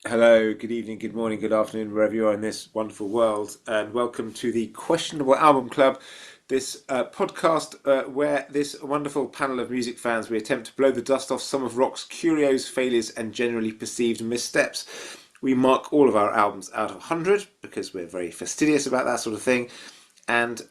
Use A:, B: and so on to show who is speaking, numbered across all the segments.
A: Hello, good evening, good morning, good afternoon, wherever you are in this wonderful world, and welcome to the Questionable Album Club, this podcast where this wonderful panel of music fans we attempt to blow the dust off some of rock's curios, failures, and generally perceived missteps. We mark all of our albums out of 100 because we're very fastidious about that sort of thing, and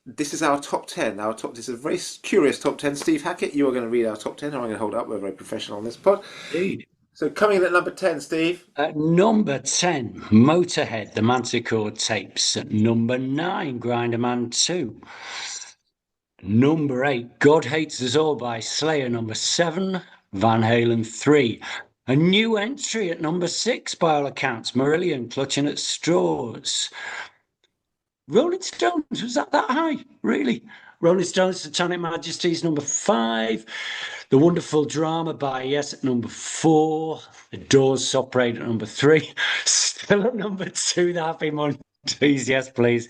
A: this is our top 10. This is a very curious top 10. Steve Hackett, you are going to read our top 10, and I'm going to hold up. We're very professional on this pod.
B: Indeed.
A: So coming in at number 10, Steve.
B: At number 10, Motorhead, the Manticore tapes. At number 9, Grinderman 2. Number 8, God Hates Us All by Slayer. Number 7, Van Halen 3. A new entry at number 6, by all accounts, Marillion, Clutching at Straws. Rolling Stones, was that high? Really? Rolling Stones, Satanic Majesties, number 5. The Wonderful Drama by Yes at number 4. The Doors, Soft Parade at number 3. Still at number 2, The Happy Mondays, Yes Please.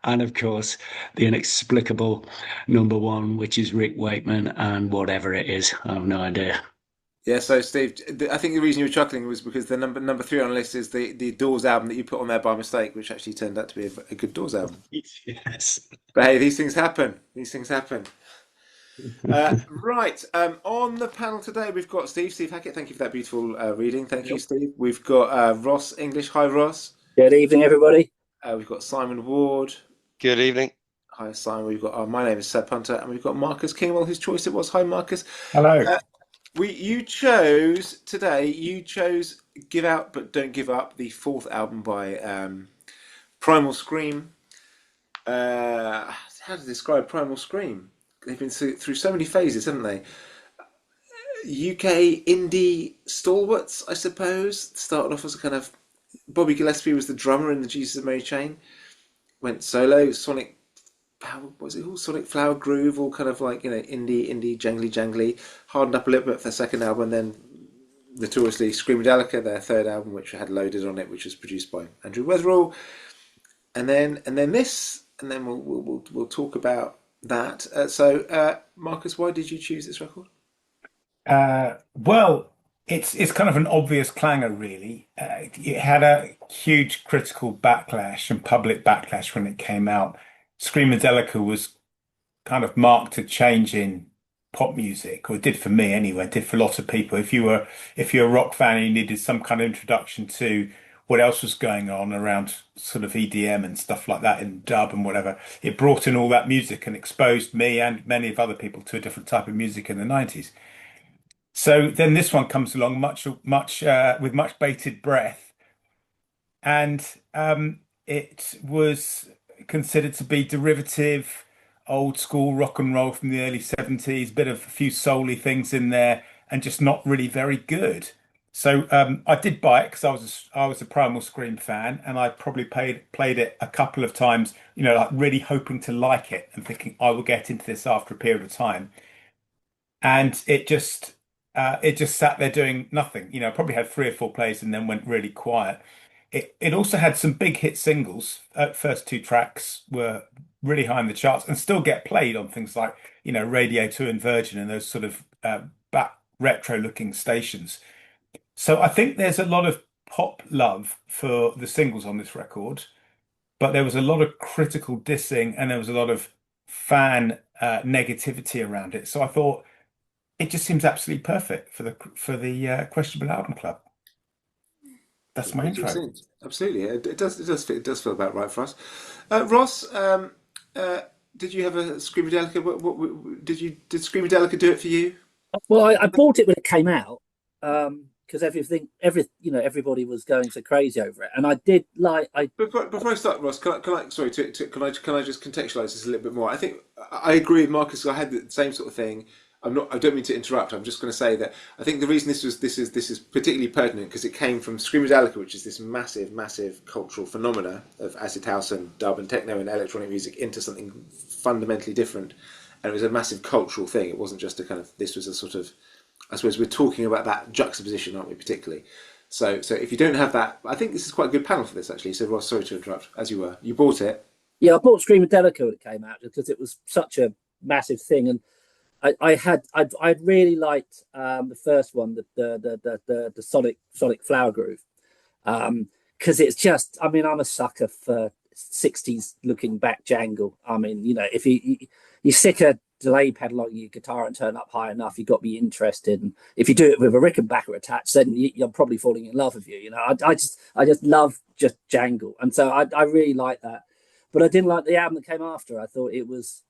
B: And of course, the inexplicable number 1, which is Rick Wakeman and whatever it is. I have no idea.
A: Yeah, so Steve, I think the reason you were chuckling was because the number three on the list is the Doors album that you put on there by mistake, which actually turned out to be a good Doors album.
B: Yes.
A: But hey, these things happen. These things happen. Right, on the panel today we've got Steve Hackett. Thank you for that beautiful reading. Thank you,
B: Yep.
A: Steve. We've got Ross English. Hi, Ross.
C: Good evening, everybody.
A: We've got Simon Ward.
D: Good evening.
A: Hi, Simon. We've got my name is Seb Hunter, and we've got Marcus Kingwell, whose choice it was. Hi, Marcus.
E: Hello.
A: You chose today. You chose "Give Out But Don't Give Up," the fourth album by Primal Scream. How to describe Primal Scream? They've been through so many phases, haven't they? UK indie stalwarts, I suppose. Started off as a kind of Bobby Gillespie was the drummer in the Jesus and Mary Chain. Went solo. Sonic, what was it called? Sonic Flower Groove, all kind of like indie, jangly. Hardened up a little bit for their second album, and then notoriously Screamadelica, their third album, which had Loaded on it, which was produced by Andrew Weatherall, and then this, and then we'll talk about that. So, Marcus, why did you choose this record?
E: Well, it's kind of an obvious clanger, really. It had a huge critical backlash and public backlash when it came out. Screamadelica was kind of marked a change in pop music, or it did for me anyway. It did for lots of people. If you're a rock fan and you needed some kind of introduction to what else was going on around sort of EDM and stuff like that in dub and whatever, it brought in all that music and exposed me and many of other people to a different type of music in the 90s. So then this one comes along with much bated breath, and it was considered to be derivative, old school rock and roll from the early 70s, bit of a few soul-y things in there, and just not really very good. So I did buy it because I was a Primal Scream fan, and I probably played it a couple of times, like really hoping to like it and thinking I will get into this after a period of time. And it just sat there doing nothing. Probably had 3 or 4 plays and then went really quiet. It also had some big hit singles. First 2 tracks were really high in the charts and still get played on things like, Radio 2 and Virgin and those sort of back retro looking stations. So I think there's a lot of pop love for the singles on this record, but there was a lot of critical dissing and there was a lot of fan negativity around it. So I thought it just seems absolutely perfect for the Questionable Album Club. That's my intro.
A: Absolutely, it does feel about right for us. Ross, did you have a Screamadelica? Did Screamadelica do it for you?
C: Well, I bought it when it came out because everybody was going so crazy over it, and I did like.
A: Before I start, Ross, can I sorry, can I just contextualize this a little bit more? I think I agree with Marcus. I had the same sort of thing. I don't mean to interrupt. I'm just going to say that I think the reason this is particularly pertinent because it came from Screamadelica, which is this massive cultural phenomena of acid house and dub and techno and electronic music into something fundamentally different, and it was a massive cultural thing. It wasn't just a kind of, this was a sort of, I suppose we're talking about that juxtaposition, aren't we, particularly? So if you don't have that, I think this is quite a good panel for this actually. So Ross, sorry to interrupt. As you bought it.
C: Yeah, I bought Screamadelica when it came out because it was such a massive thing, and I really liked the first one, the Sonic Flower Groove, Because it's just, I mean, I'm a sucker for 60s looking back jangle. I mean, you know, if you stick a delay pedal on your guitar and turn up high enough, you've got to be interested. And if you do it with a Rickenbacker attached, then you're probably falling in love with you. You know, I just love just jangle, and so I really like that. But I didn't like the album that came after. I thought it was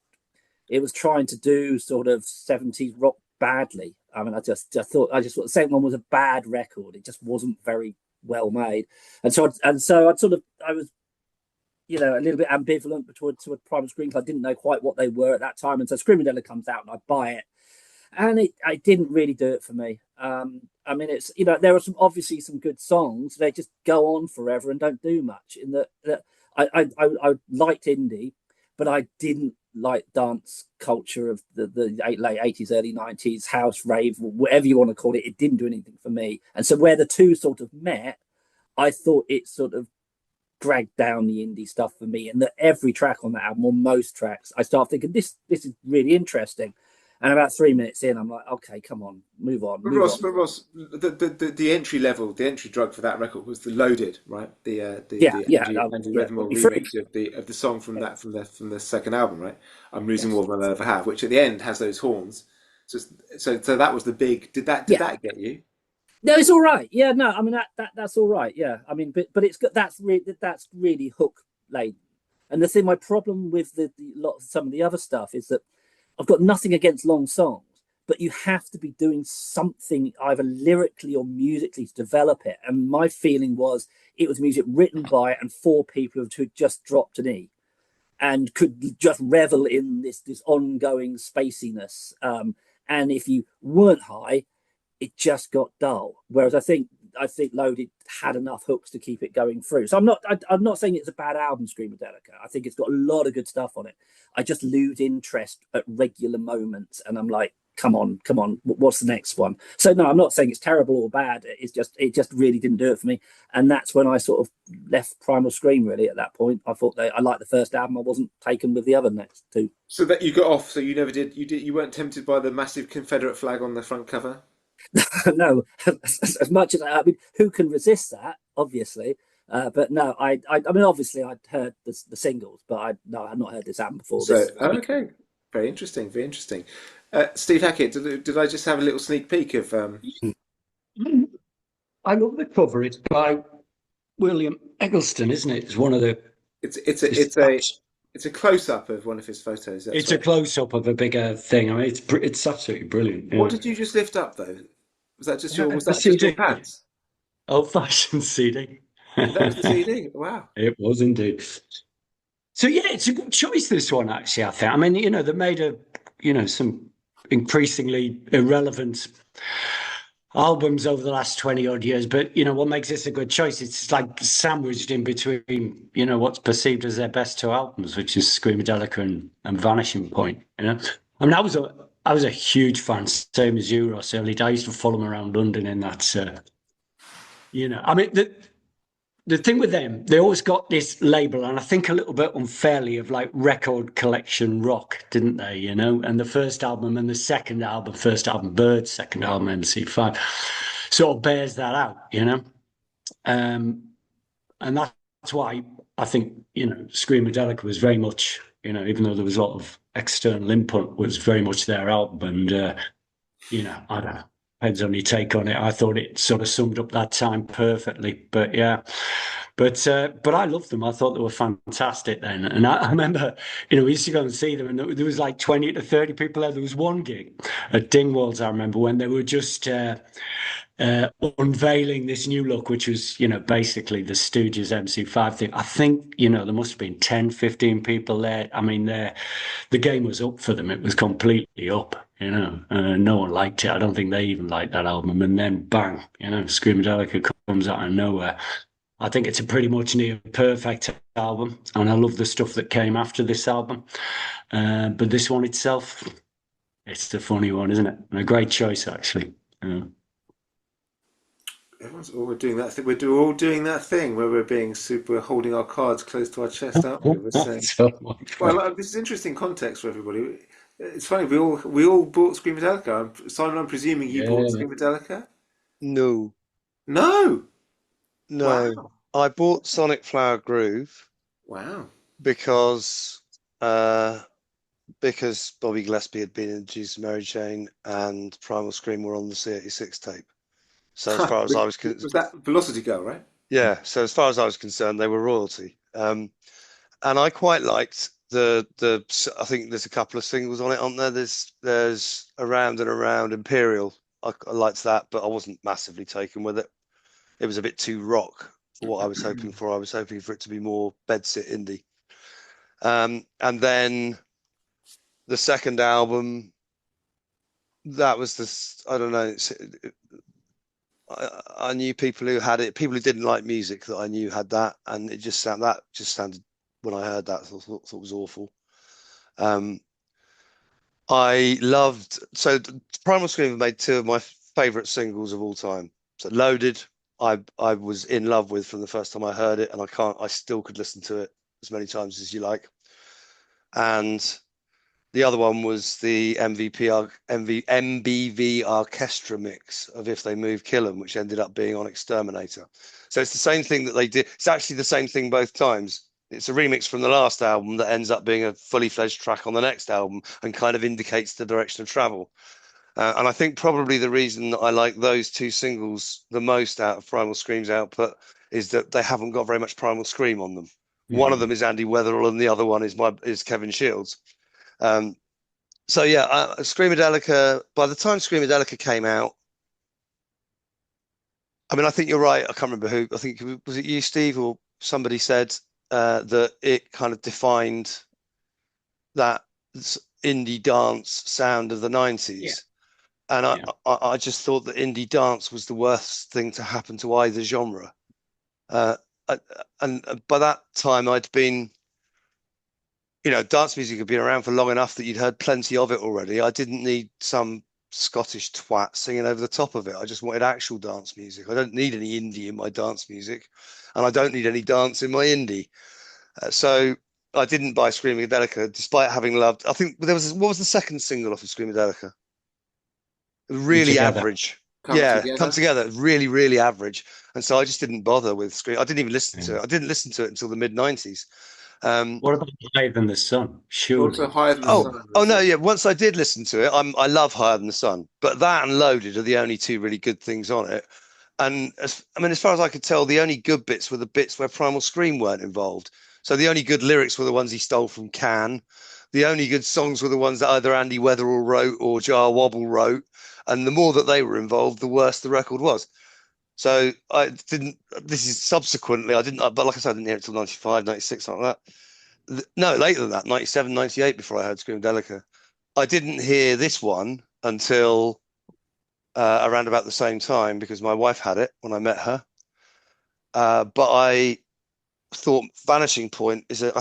C: trying to do sort of 70s rock badly. I mean, I just thought the second one was a bad record. It just wasn't very well made, and so I was, you know, a little bit ambivalent toward Primal Scream, because I didn't know quite what they were at that time. And so Screamadella comes out and I buy it, and it didn't really do it for me. I mean, it's, you know, there are obviously some good songs. They just go on forever and don't do much. In that I liked indie, but I didn't like dance culture of the late 80s, early 90s, house, rave, whatever you want to call it. It didn't do anything for me. And so where the two sort of met, I thought it sort of dragged down the indie stuff for me. And that every track on that album, or most tracks, I start thinking, this is really interesting. And about 3 minutes in, I'm like, okay, come on, move on.
A: But Ross, the entry level, the entry drug for that record was the Loaded, right? The Andy Redmore remix of the song from the second album, right? I'm losing more than I'll ever have, which at the end has those horns. So that was the big. Did that get you?
C: No, it's all right. Yeah, no, I mean that's all right. Yeah, I mean, but it's good. That's really hook laden. And the thing, my problem with some of the other stuff is that I've got nothing against long songs, but you have to be doing something either lyrically or musically to develop it. And my feeling was it was music written by and for people who had just dropped an E and could just revel in this ongoing spaciness. And if you weren't high, it just got dull. Whereas I think Loaded had enough hooks to keep it going through. So I'm not saying it's a bad album, Screamadelica. I think it's got a lot of good stuff on it. I just lose interest at regular moments, and I'm like, come on, what's the next one? So no, I'm not saying it's terrible or bad. It just really didn't do it for me. And that's when I sort of left Primal Scream, really. At that point, I thought I liked the first album. I wasn't taken with the other next two. So
A: that you got off. So you never did. You weren't tempted by the massive Confederate flag on the front cover?
C: No, as much as I mean, who can resist that? Obviously, but no, I mean, obviously, I'd heard the singles, but I'd not heard this album before.
A: So okay, very interesting, very interesting. Steve Hackett, did I just have a little sneak peek of?
B: I love the cover. It's by William Eggleston, isn't it? It's one of the.
A: It's a close up of one of his photos.
B: It's right. A close up of a bigger thing. I mean, it's absolutely brilliant.
A: Yeah. What did you just lift up though? Was that just your pants?
B: Old fashioned CD.
A: That was the CD. Wow.
B: It was indeed. So yeah, it's a good choice, this one, actually, I think. I mean, you know, they made some increasingly irrelevant albums over the last 20 odd years, but you know what makes this a good choice? It's like sandwiched in between, you know, what's perceived as their best two albums, which is Screamadelica and Vanishing Point. You know, I mean, I was a huge fan, same as you, Ross. Early days, I used to follow them around London in that. You know, I mean, the thing with them, they always got this label, and I think a little bit unfairly, of like record collection rock, didn't they? You know, and the first album and the second album, first album Birds, second album MC5, sort of bears that out, you know. And that's why I think, you know, Screamadelica was very much, you know, even though there was a lot of external input, was very much their album. And, you know, I don't know. Depends on your take on it. I thought it sort of summed up that time perfectly. But yeah, but I loved them. I thought they were fantastic then. And I remember, you know, we used to go and see them, and there was like 20 to 30 people there. There was one gig at Dingwalls, I remember, when they were just unveiling this new look, which was, you know, basically the Stooges MC5 thing. I think, you know, there must have been 10, 15 people there. I mean, the game was up for them. It was completely up. You know, no one liked it. I don't think they even liked that album. And then bang, you know, Screamadelica comes out of nowhere. I think it's a pretty much near perfect album, and I love the stuff that came after this album. But this one itself, it's the funny one, isn't it? And a great choice, actually.
A: Everyone's all doing that thing. We're all doing that thing where we're holding our cards close to our chest, aren't we? We're saying, well, this is interesting context for everybody. It's funny, we all bought Screamadelica. Simon, I'm presuming you bought Screamadelica?
D: No.
A: No?
D: No,
A: Wow.
D: I bought Sonic Flower Groove
A: Wow.
D: because uh, because Bobby Gillespie had been in Jesus Mary Chain and Primal Scream were on the C86 tape. So as far as I was
A: Was that Velocity Girl, right?
D: yeah, so as far as I was concerned, they were royalty. And I quite liked the I think there's a couple of singles on it, aren't there? There's Around and Around Imperial. I liked that, but I wasn't massively taken with it. It was a bit too rock for what I was hoping for. I was hoping for it to be more bedsit indie. And then the second album, that was this, I don't know. I knew people who had it, people who didn't like music that I knew had that, and it just sounded when I heard that, I thought it was awful. I loved Primal Scream have made two of my favorite singles of all time. So Loaded, I was in love with from the first time I heard it, and I still could listen to it as many times as you like. And the other one was the MBV orchestra mix of If They Move, Kill 'Em, which ended up being on Exterminator. So it's the same thing that they did. It's actually the same thing both times. It's a remix from the last album that ends up being a fully fledged track on the next album and kind of indicates the direction of travel. And I think probably the reason that I like those two singles the most out of Primal Scream's output is that they haven't got very much Primal Scream on them. One of them is Andy Weatherall, and the other one is Kevin Shields. So yeah, Screamadelica. By the time Screamadelica came out, I mean, I think you're right. I can't remember who. I think was it you, Steve, or somebody said that it kind of defined that indie dance sound of the 90s. And I just thought that indie dance was the worst thing to happen to either genre. And by that time, I'd been, dance music had been around for long enough that you'd heard plenty of it already. I didn't need some Scottish twat singing over the top of it. I just wanted actual dance music. I don't need any indie in my dance music, and I don't need any dance in my indie. So I didn't buy Screamadelica, despite having loved. I think what was the second single off of Screamadelica? Really
B: Together.
D: average.
A: Come
D: Come together. Really, really average. And so I just didn't bother with Scream. I didn't even listen to it. I didn't listen to it until the mid-90s.
B: What about Higher Than the Sun?
A: Also
B: Surely.
A: Higher Than the
D: Oh,
A: Sun.
D: no, yeah. Once I did listen to it, I love Higher Than the Sun. But that and Loaded are the only two really good things on it. And as far as I could tell, the only good bits were the bits where Primal Scream weren't involved. So the only good lyrics were the ones he stole from Can. The only good songs were the ones that either Andy Weatherall wrote or Jar Wobble wrote. And the more that they were involved, the worse the record was. So I didn't, this is subsequently, but like I said, I didn't hear it until 95, 96, something like that. No, later than that, 97, 98, before I heard Screamadelica. I didn't hear this one until around about the same time because my wife had it when I met her. But I thought I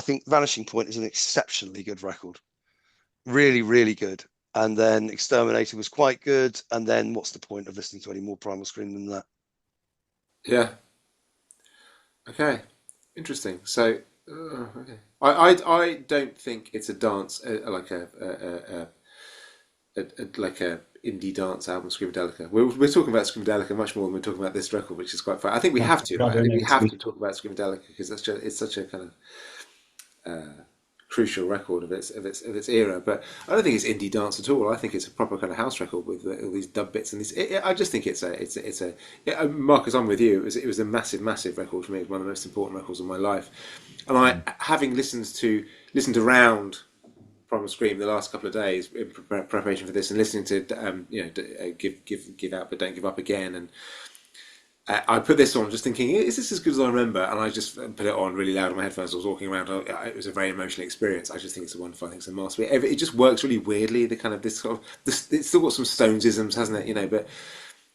D: think Vanishing Point is an exceptionally good record. Really, really good. And then Exterminator was quite good. And then what's the point of listening to any more Primal Scream than that?
A: Yeah. Okay. Interesting. So, okay. I don't think it's a dance like a indie dance album, Screamadelica. We're talking about Screamadelica much more than we're talking about this record, which is quite fun. I think we have to, right? I think we have to talk about Screamadelica because it's such a kind of crucial record of its era. But I don't think it's indie dance at all. I think it's a proper kind of house record with all these dub bits and these. I just think it's a. Marcus, I'm with you. It was a massive record for me. It was one of the most important records of my life. And I, having listened around Primal Scream the last couple of days in preparation for this, and listening to give out but don't give up again, and I put this on just thinking, is this as good as I remember? And I just put it on really loud on my headphones. I was walking around. It was a very emotional experience. I just think it's a wonderful. I think it's a masterpiece. It just works really weirdly. The kind of this sort of it's still got some Stones-isms, hasn't it? But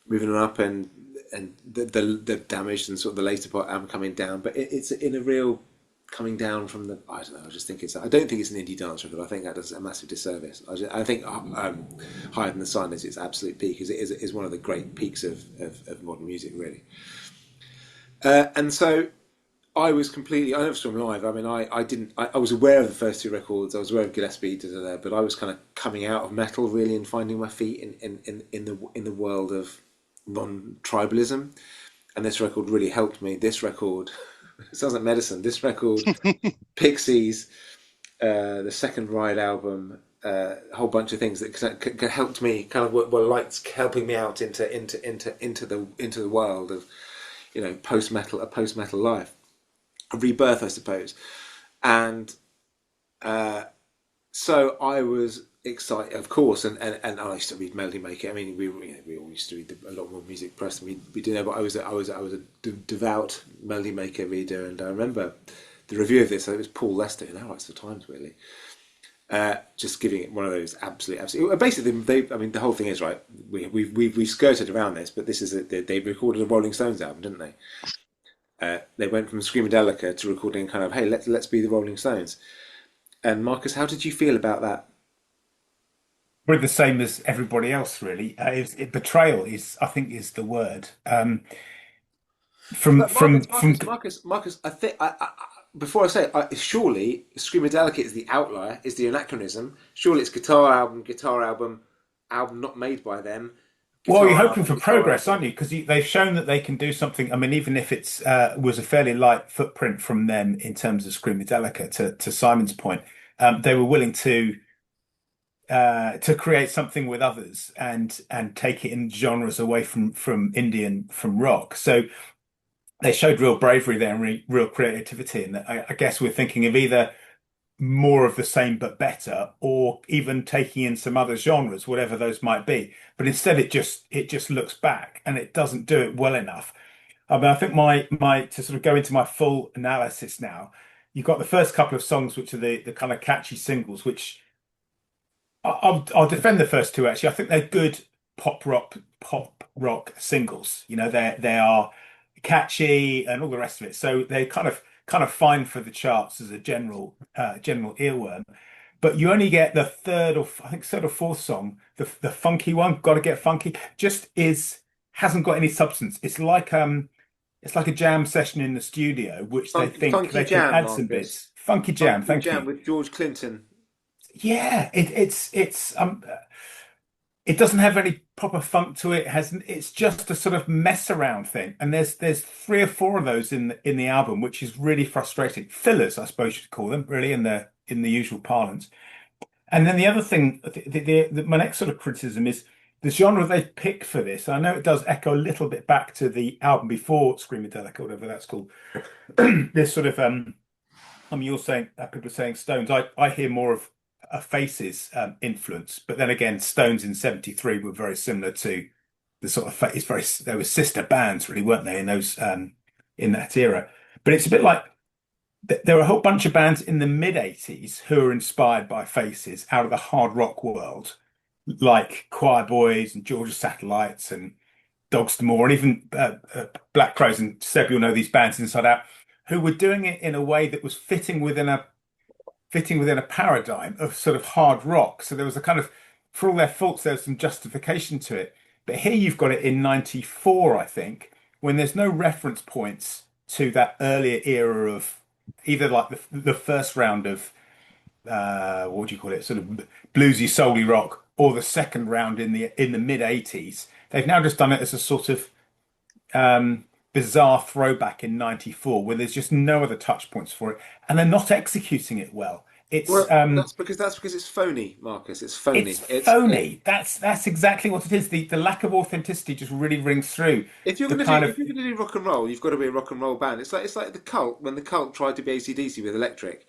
A: moving on up and the damaged and sort of the later part coming down. But it's in a real coming down from the. I don't know. I don't think it's an indie dance record. I think that does a massive disservice. I think Higher Than the Sun is its absolute peak. It is one of the great peaks of modern music, really. And so I was completely. I never saw him live. I mean, I didn't. I was aware of the first two records. I was aware of Gillespie, but I was kind of coming out of metal really and finding my feet in the world of non-tribalism. and this record really helped me. This record, it sounds like medicine. This record, Pixies, the second Ride album, a whole bunch of things that helped me kind of were like helping me out into the world of, you know, post metal life, a rebirth, I suppose. And so I was excited, of course, and I used to read Melody Maker. I mean, we all used to read a lot more music press than we do now. But I was a devout Melody Maker reader, and I remember the review of this. It was Paul Lester in Hours for Times, really, just giving it one of those absolutely. Basically, I mean, the whole thing is right. We skirted around this, but this is they recorded a Rolling Stones album, didn't they? They went from Screamadelica to recording kind of, hey, let's be the Rolling Stones. And Marcus, how did you feel about that?
E: We're the same as everybody else, really. Betrayal is, I think, is the word.
A: Marcus, I think before I say it, surely Screamadelica is the outlier, is the anachronism. Surely it's guitar album not made by them.
E: Well, you're hoping for progress, aren't you? Because they've shown that they can do something. I mean, even if it's was a fairly light footprint from them in terms of Screamadelica, to Simon's point, they were willing to create something with others and take it in genres away from indie and from rock. So they showed real bravery there and real creativity. And I guess we're thinking of either more of the same but better, or even taking in some other genres, whatever those might be. But instead, it just looks back and it doesn't do it well enough. I mean, I think my to sort of go into my full analysis now, you've got the first couple of songs, which are the kind of catchy singles, which I'll defend the first two. Actually, I think they're good pop rock singles. You know, they are catchy and all the rest of it. So they kind of fine for the charts as a general earworm. But you only get the third or fourth song, the funky one, Gotta Get Funky, just hasn't got any substance. It's like a jam session in the studio, which they think they can add some bits. Funky jam, thank you.
A: With George Clinton.
E: Yeah, it doesn't have any proper funk to it. It's just a sort of mess around thing. And there's 3 or 4 of those in the album, which is really frustrating. Fillers, I suppose you'd call them, really, in the usual parlance. And then the other thing, my next sort of criticism is the genre they've picked for this. I know it does echo a little bit back to the album before Screamadelica, whatever that's called. This sort of, I mean, you're saying, people are saying Stones. I hear more of a Faces influence, but then again, Stones in '73 were very similar to the sort of they were sister bands, really, weren't they, in those in that era? But it's a bit like there are a whole bunch of bands in the mid '80s who are inspired by Faces out of the hard rock world, like Choir Boys and Georgia Satellites and Dogs D'Amour, and even Black Crows, and Seb, you'll know these bands inside out, who were doing it in a way that was fitting within a paradigm of sort of hard rock. So there was a kind of, for all their faults, there was some justification to it. But here you've got it in '94, I think, when there's no reference points to that earlier era of either like the first round of what do you call it, sort of bluesy, soul-y rock, or the second round in the mid '80s. They've now just done it as a sort of bizarre throwback in '94, where there's just no other touch points for it, and they're not executing it well.
A: That's because it's phony, Marcus. It's phony.
E: It's phony. That's exactly what it is. The lack of authenticity just really rings through.
A: If you're going to do rock and roll, you've got to be a rock and roll band. It's like the Cult, when the Cult tried to be AC/DC with Electric.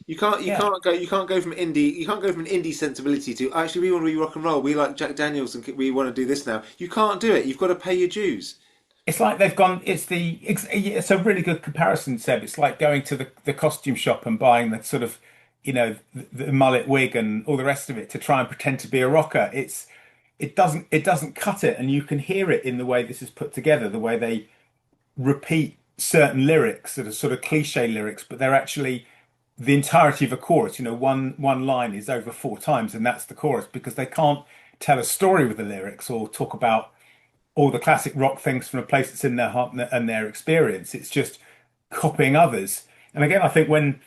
A: You can't go from indie. You can't go from an indie sensibility to, actually, we want to be rock and roll. We like Jack Daniels and we want to do this now. You can't do it. You've got to pay your dues.
E: It's like they've gone. It's a really good comparison, Seb. It's like going to the costume shop and buying the sort of, you know, the mullet wig and all the rest of it to try and pretend to be a rocker. It doesn't cut it, and you can hear it in the way this is put together, the way they repeat certain lyrics that are sort of cliche lyrics, but they're actually the entirety of a chorus. You know, one line is over 4 times, and that's the chorus, because they can't tell a story with the lyrics or talk about all the classic rock things from a place that's in their heart and their experience. It's just copying others. And again, I think when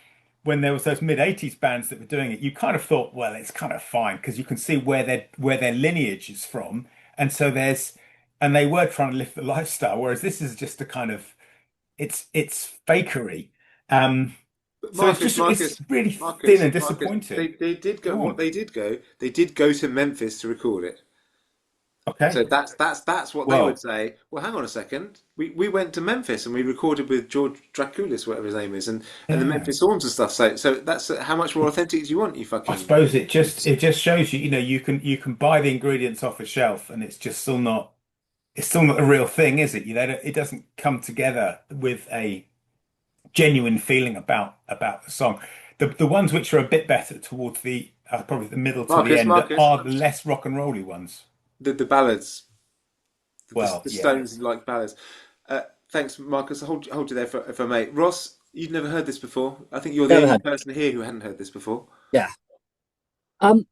E: there was those mid '80s bands that were doing it, you kind of thought, well, it's kind of fine because you can see where their lineage is from, and so there's and they were trying to live the lifestyle, whereas this is just a kind of it's fakery. So it's really thin and disappointing.
A: They did go.
E: Go
A: What
E: on.
A: they did go. They did go to Memphis to record it.
E: Okay.
A: So that's what they
E: Well,
A: would say. Well, hang on a second. We went to Memphis and we recorded with George Draculis, whatever his name is, and the
E: yeah.
A: Memphis Horns and stuff. So that's how much more authentic do you want? You
E: I
A: fucking.
E: suppose it just shows you, you can buy the ingredients off a shelf, and it's still not the real thing, is it? It doesn't come together with a genuine feeling about the song. The ones which are a bit better towards the probably the middle to the end
A: Marcus,
E: are the less rock and rolly ones.
A: the ballads,
E: Well,
A: the
E: yeah.
A: Stones like ballads. Thanks, Marcus. Hold you there if I may. Ross, you'd never heard this before. I think you're the
C: Never
A: only
C: had.
A: person here who hadn't heard this before.
C: Yeah. Um,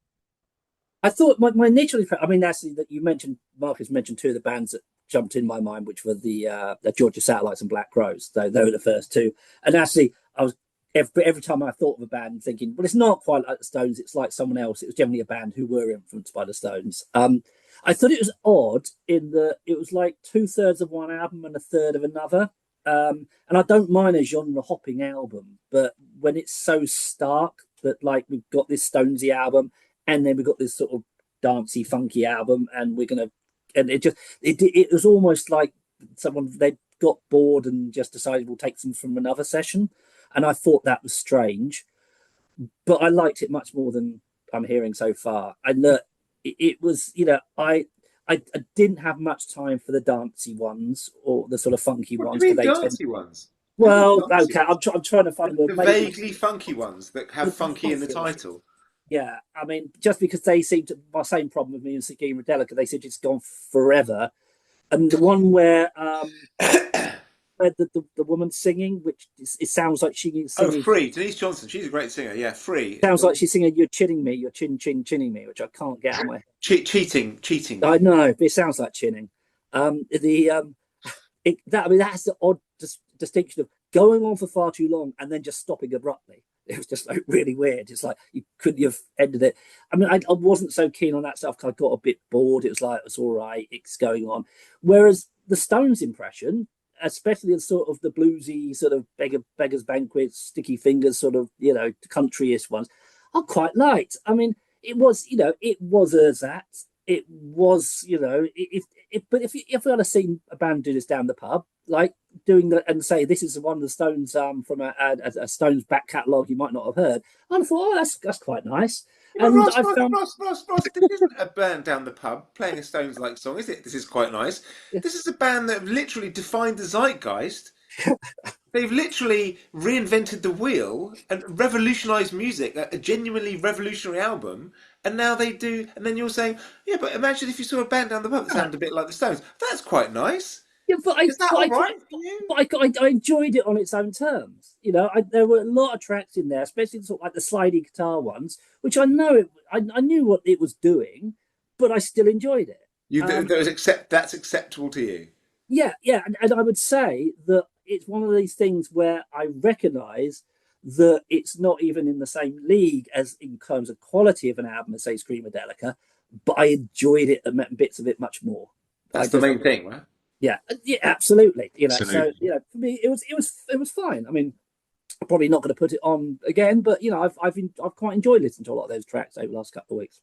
C: I thought my initial, I mean, actually, that you mentioned, Marcus mentioned two of the bands that jumped in my mind, which were the Georgia Satellites and Black Crows. They were the first two. And actually, I was every time I thought of a band, thinking, well, it's not quite like the Stones. It's like someone else. It was generally a band who were influenced by the Stones. I thought it was odd in that it was like 2/3 of one album and a third of another. And I don't mind a genre hopping album, but when it's so stark that like we've got this Stonesy album and then we've got this sort of dancey, funky album, and it was almost like someone they got bored and just decided we'll take them from another session, and I thought that was strange, but I liked it much more than I'm hearing so far. And it was, I didn't have much time for the dancey ones or the sort of funky
A: What do
C: ones
A: you
C: because
A: mean
C: they tend.
A: dancey ones?
C: Well,
A: Dancey
C: okay,
A: ones.
C: I'm trying to find a word.
A: The
C: Maybe
A: vaguely funky ones that have funky in the title.
C: yeah, I mean, just because they seem to, my same problem with me and Sakina Delica, they seem to just gone forever. And the one where where the woman's singing, which it sounds like she's
A: Oh,
C: singing.
A: Free. Denise Johnson. She's a great singer. Yeah, Free.
C: Sounds like she's singing "You're chinning me, you're chinning me," which I can't get out of my head.
A: Cheating.
C: I know, but it sounds like chinning. I mean, that's the odd distinction of going on for far too long and then just stopping abruptly. It was just like really weird. It's like you couldn't have ended it. I mean, I wasn't so keen on that stuff because I got a bit bored. It was like it's all right, it's going on. Whereas the Stones impression, especially the sort of the bluesy sort of beggars banquet, sticky fingers sort of countryish ones, I quite liked. I mean, it was a that. It was, but if I had seen a band do this down the pub, like doing that and say this is one of the Stones from a Stones back catalogue you might not have heard, I'd have thought, oh, that's quite nice. And
A: Ross,
C: I found,
A: Ross, this isn't a band down the pub playing a Stones-like song, is it? This is quite nice. This is a band that have literally defined the zeitgeist. They've literally reinvented the wheel and revolutionized music, a genuinely revolutionary album. And now they do, and then you're saying, yeah, but imagine if you saw a band down the pub that sounded a bit like the Stones. That's quite nice.
C: yeah,
A: Is that all right for you?
C: I enjoyed it on its own terms. There were a lot of tracks in there, especially sort of like the slidey guitar ones, which I knew what it was doing, but I still enjoyed it.
A: That's acceptable to you.
C: Yeah, and I would say that it's one of these things where I recognise that it's not even in the same league as in terms of quality of an album as say Screamadelica, but I enjoyed it and bits of it much more.
A: That's the main thing, right?
C: Yeah, absolutely.
B: Absolutely.
C: So for me, it was fine. I mean, I'm probably not going to put it on again, but I've quite enjoyed listening to a lot of those tracks over the last couple of weeks.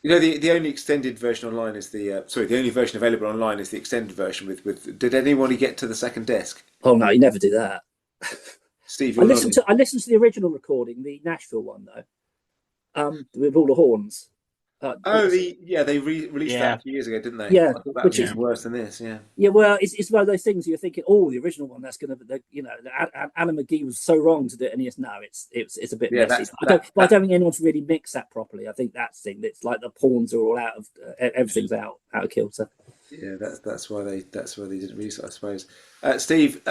A: The only extended version online is the only version available online is the extended version with. Did anyone get to the second disc?
C: Oh no, you never do that.
A: Steve,
C: I listened to the original recording, the Nashville one though, with all the horns.
A: They released that a few years ago, didn't they?
C: Yeah,
A: I thought that was worse than this. Yeah.
C: Yeah, well, it's one of those things you're thinking, oh, the original one, that's going to, Anna McGee was so wrong to do it, and yes, no, it's a bit messy. I don't think anyone's really mixed that properly. I think that's the thing. It's like the pawns are all out of everything's out of kilter.
A: Yeah, that's why they didn't release it, I suppose. Steve,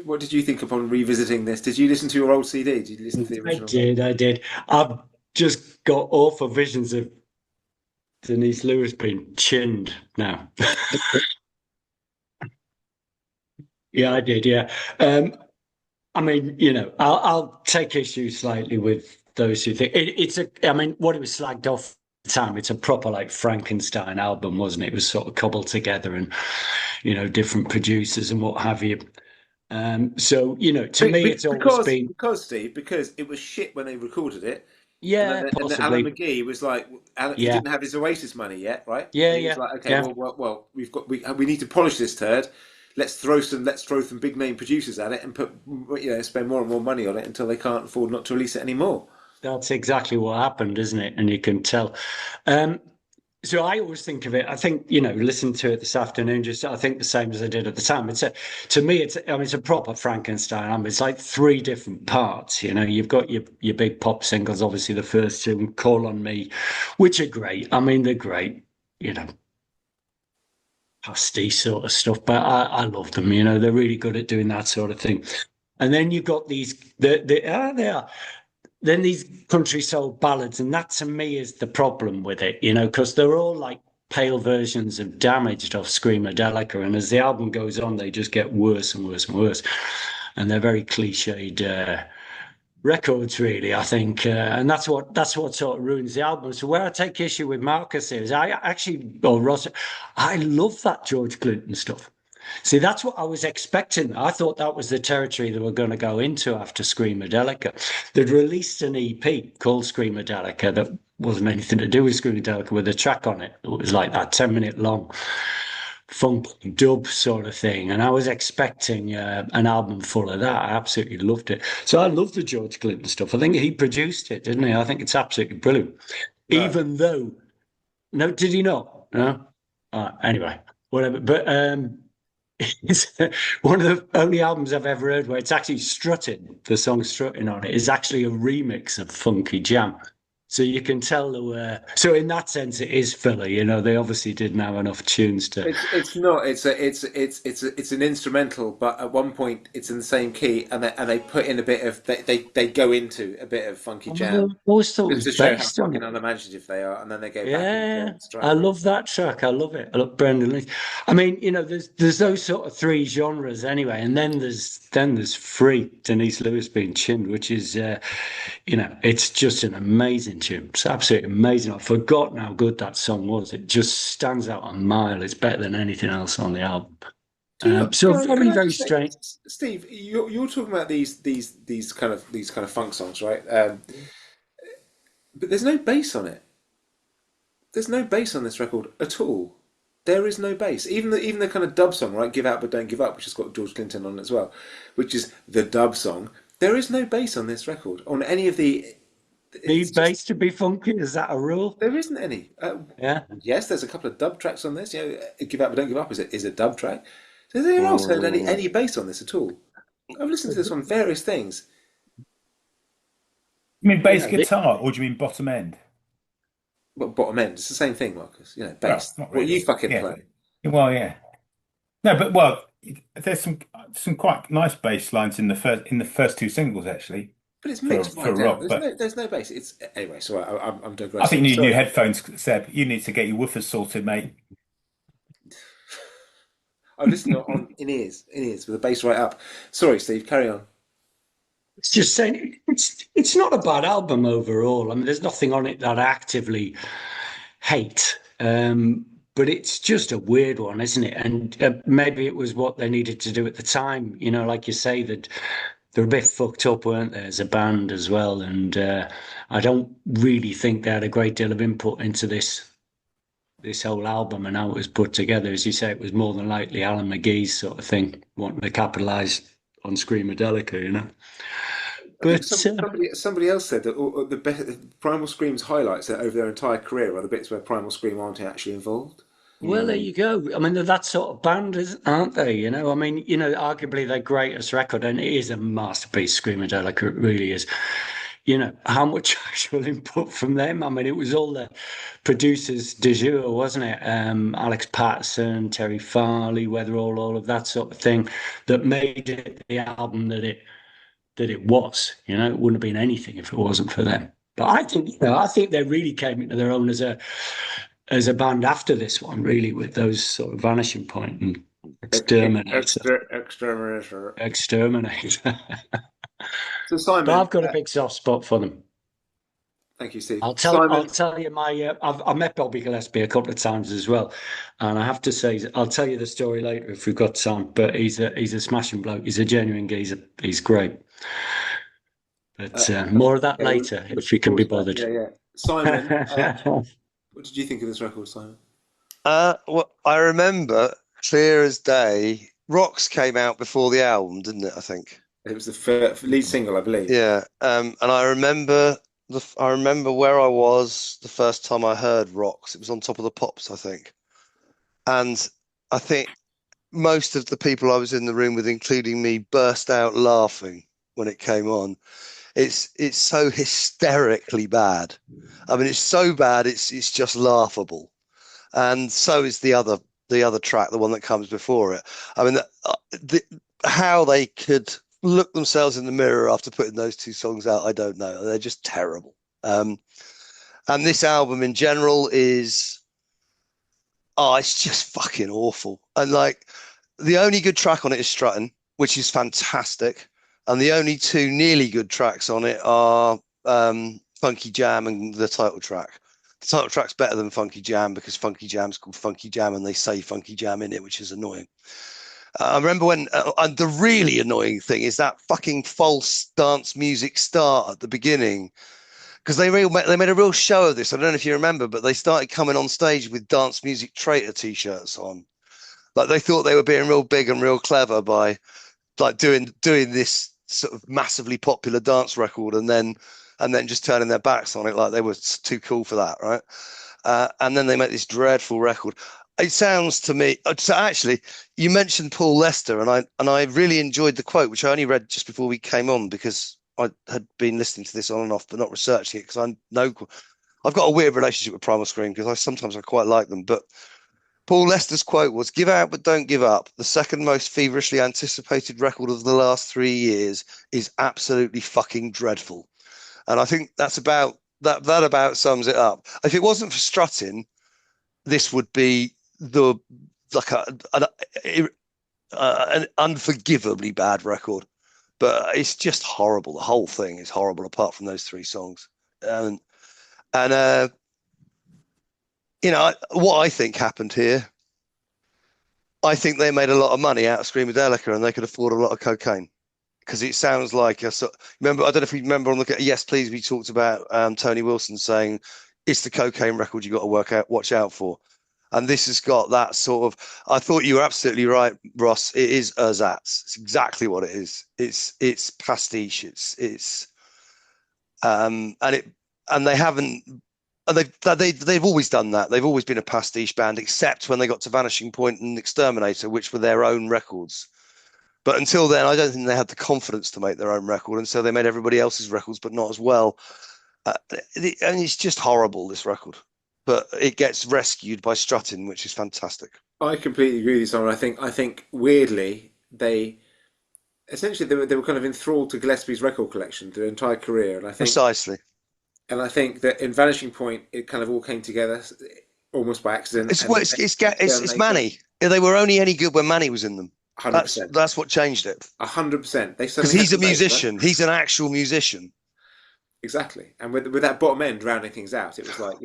A: what did you think upon revisiting this? Did you listen to your old CD? Did you listen to the original?
B: I did. I've just got awful visions of Denise Lewis being chinned now. Yeah, I did. Yeah. I mean, I'll take issue slightly with those who think it's I mean, what it was slagged off the time. It's a proper like Frankenstein album, wasn't it? It was sort of cobbled together and, you know, different producers and what have you. So, you know, to me, it's always been,
A: because Steve, because it was shit when they recorded it,
B: yeah,
A: and then Alan
B: possibly.
A: McGee was like, he
B: Yeah.
A: didn't have his Oasis money yet, right?
B: Yeah.
A: And he was
B: Yeah.
A: like, okay,
B: Yeah.
A: well, we need to polish this turd. Let's throw some big name producers at it and put, you know, spend more and more money on it until they can't afford not to release it anymore.
B: That's exactly what happened, isn't it? And you can tell. So I always think of it. I think, you know, listen to it this afternoon. Just I think the same as I did at the time. To me, it's a proper Frankenstein album. It's like three different parts. You know, you've got your big pop singles, obviously the first two, "Call on Me," which are great. I mean, they're great. You know, pastiche sort of stuff, but I love them. You know, they're really good at doing that sort of thing. And then you've got these. They are. Then these country soul ballads, and that to me is the problem with it, you know, because they're all like pale versions of Damaged off Screamadelica, and as the album goes on, they just get worse and worse and worse, and they're very cliched records, really, I think, and that's what sort of ruins the album. So where I take issue with Marcus is Ross, I love that George Clinton stuff. See, that's what I was expecting. I thought that was the territory they were going to go into after Screamadelica. They'd released an EP called Screamadelica that wasn't anything to do with Screamadelica, with a track on it. It was like that 10-minute long funk dub sort of thing. And I was expecting an album full of that. I absolutely loved it. So I love the George Clinton stuff. I think he produced it, didn't he? I think it's absolutely brilliant.
A: Right.
B: Even though, no, did he not? No? Anyway, whatever. But it's one of the only albums I've ever heard where it's actually strutting. The song "Strutting" on it is actually a remix of Funky Jam. So you can tell there were. So in that sense, it is filler. You know, they obviously didn't have enough tunes to.
A: It's not. It's an instrumental, but at one point it's in the same key, and they put in a bit of they go into a bit of Funky Jam.
B: I always thought it
A: Just to
B: was
A: show how
B: based on
A: fucking
B: it.
A: unimaginative they are, and then they go back
B: Yeah,
A: into straight.
B: I love that track. I love it. I love Brendan Lee. I mean, you know, there's those sort of three genres anyway, and then there's Free, Denise Lewis being chinned, which is, you know, it's just an amazing tune. It's absolutely amazing. I've forgotten how good that song was. It just stands out a mile. It's better than anything else on the album. So very, very strange.
A: Steve, you're talking about these kind of funk songs, right? But there's no bass on it. There's no bass on this record at all. There is no bass. Even the kind of dub song, right? "Give Out But Don't Give Up," which has got George Clinton on it as well, which is the dub song. There is no bass on this record. On any of the.
B: Need bass to be funky? Is that a rule?
A: There isn't any.
B: Yeah.
A: Yes, there's a couple of dub tracks on this. You know, "Give Out But Don't Give Up" is a dub track. Has anyone else heard any bass on this at all? I've listened to this on various things.
E: You mean bass guitar, or do you mean bottom end?
A: Well, bottom end. It's the same thing, Marcus. You know, bass.
E: Well, not
A: What
E: really.
A: you fucking
E: Yeah.
A: play.
E: Well, yeah. No, but there's some quite nice bass lines in the first two singles actually.
A: But it's mixed
E: for
A: right down.
E: rock,
A: There's
E: but
A: there's no bass. It's anyway. So I'm digressing.
E: I think you need
A: Sorry.
E: new headphones, Seb. You need to get your woofers sorted, mate.
A: I listen in ears with the bass right up. Sorry, Steve. Carry on.
B: It's just saying it's not a bad album overall. I mean, there's nothing on it that I actively hate, but it's just a weird one, isn't it? And maybe it was what they needed to do at the time. You know, like you say, that they're a bit fucked up, weren't they, as a band as well? And I don't really think they had a great deal of input into this whole album and how it was put together. As you say, it was more than likely Alan McGee's sort of thing, wanting to capitalise on Screamadelica, you know. But
A: somebody else said that the Primal Scream's highlights over their entire career are the bits where Primal Scream aren't actually involved.
B: Well, there you go. I mean, they're that sort of band, aren't they? You know, I mean, you know, arguably their greatest record, and it is a masterpiece, Screamadelica, it really is. You know, how much actual input from them? I mean, it was all the producers du jour, wasn't it? Alex Patterson, Terry Farley, Weatherall, all of that sort of thing that made it the album that it was. You know, it wouldn't have been anything if it wasn't for them. But I think, you know, I think they really came into their own as a band after this one, really, with those sort of Vanishing Point and Exterminator.
A: So Simon,
B: But I've got a big soft spot for them.
A: Thank you, Steve.
B: I'll
A: Simon,
B: tell you my. I've met Bobby Gillespie a couple of times as well, and I have to say, I'll tell you the story later if we've got time. But he's a smashing bloke. He's a genuine geezer. He's great. But more of that
A: yeah, we'll
B: later
A: look
B: if we can
A: forward
B: be
A: to that.
B: bothered.
A: Yeah, yeah. Simon, what did you think of this record, Simon?
D: Well, I remember clear as day. Rocks came out before the album, didn't it? I think.
A: It was the lead single, I believe.
D: Yeah. And I remember where I was the first time I heard Rocks. It was on Top of the Pops, I think. And I think most of the people I was in the room with, including me, burst out laughing when it came on. It's so hysterically bad. I mean, it's so bad it's just laughable. And so is the other track, the one that comes before it. I mean, how they could look themselves in the mirror after putting those two songs out, I don't know. They're just terrible. And this album in general is, it's just fucking awful. And like, the only good track on it is Strutting, which is fantastic. And the only two nearly good tracks on it are Funky Jam and the title track. The title track's better than Funky Jam because Funky Jam's called Funky Jam and they say Funky Jam in it, which is annoying. I remember when, and the really annoying thing is that fucking false dance music start at the beginning, because they made a real show of this. I don't know if you remember, but they started coming on stage with Dance Music Traitor t-shirts on. Like they thought they were being real big and real clever by like doing this sort of massively popular dance record and then just turning their backs on it like they were too cool for that, right? And then they make this dreadful record. It sounds to me. So actually, you mentioned Paul Lester, and I really enjoyed the quote, which I only read just before we came on because I had been listening to this on and off, but not researching it because I've got a weird relationship with Primal Scream because I quite like them. But Paul Lester's quote was, "Give out but don't give up. The second most feverishly anticipated record of the last 3 years is absolutely fucking dreadful." And I think that's about that about sums it up. If it wasn't for Strutting, this would be an unforgivably bad record. But it's just horrible. The whole thing is horrible apart from those 3 songs. And what I think happened here, I think they made a lot of money out of Screamadelica and they could afford a lot of cocaine. Because it sounds like remember, I don't know if you remember on the Yes Please, we talked about Tony Wilson saying it's the cocaine record you got to watch out for. And this has got that sort of, I thought you were absolutely right, Ross. It is ersatz. It's exactly what it is. It's pastiche. They've always done that. They've always been a pastiche band, except when they got to Vanishing Point and Exterminator, which were their own records. But until then, I don't think they had the confidence to make their own record, and so they made everybody else's records, but not as well. And it's just horrible, this record. But it gets rescued by Strutting, which is fantastic.
A: I completely agree with you, Simon. I think weirdly they were kind of enthralled to Gillespie's record collection their entire career, and I think
D: Precisely.
A: And I think that in Vanishing Point, it kind of all came together almost by accident.
D: It's Manny. They were only any good when Manny was in them.
A: 100%.
D: That's what changed it.
A: 100%.
D: Because he's a musician. Right? He's an actual musician.
A: Exactly. And with that bottom end rounding things out, it was like,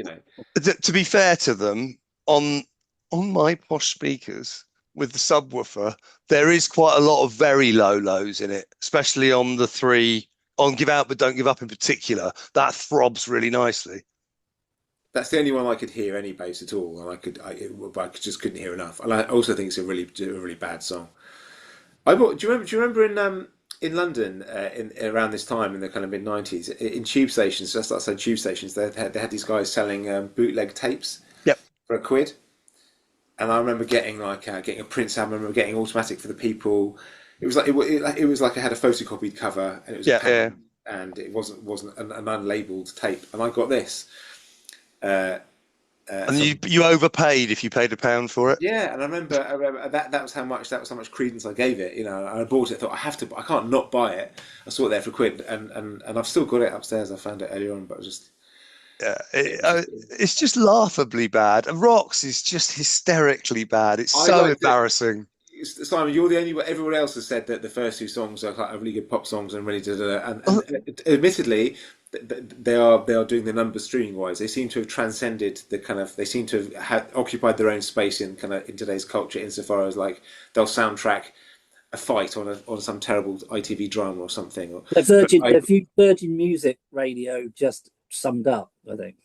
D: To be fair to them, on my posh speakers with the subwoofer, there is quite a lot of very low lows in it, especially on the 3, on Give Out But Don't Give Up in particular. That throbs really nicely.
A: That's the only one I could hear any bass at all, and I just couldn't hear enough. And I also think it's a really bad song. Do you remember in London around this time in the kind of mid-90s in tube stations, just outside tube stations, they had these guys selling bootleg tapes.
D: Yep.
A: For £1. And I remember getting a Prince album. I remember getting Automatic for the People. It was like I had a photocopied cover, and it was and it wasn't an unlabeled tape. And I got this.
D: And you overpaid if you paid £1 for it.
A: Yeah, and I remember that was how much credence I gave it. I bought it. I thought I can't not buy it. I saw it there for £1, and I've still got it upstairs. I found it earlier on, but
D: it's just laughably bad. And Rocks is just hysterically bad. It's so embarrassing.
A: Simon, you're the only one. Everyone else has said that the first 2 songs are really good pop songs and really and admittedly, they are doing the numbers streaming wise. They seem to have transcended the kind of. They seem to have occupied their own space in kind of in today's culture, insofar as like they'll soundtrack a fight on some terrible ITV drama or something. Or,
C: Virgin Music Radio just summed up, I think.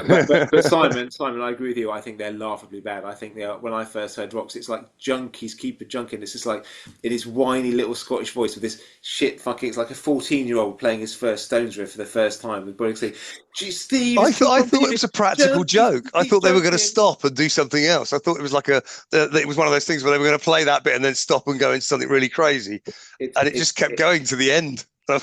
A: but Simon, I agree with you. I think they're laughably bad. I think they are. When I first heard Rocks, it's like junkies keep a junkie. It's just like in his whiny little Scottish voice with this shit fucking. It's like a 14-year-old playing his first Stones riff for the first time with Boris saying, "Geez, Steve."
D: I thought it was a practical joke. I thought they were going to stop and do something else. I thought it was like it was one of those things where they were going to play that bit and then stop and go into something really crazy, and it just kept going to the end.
A: I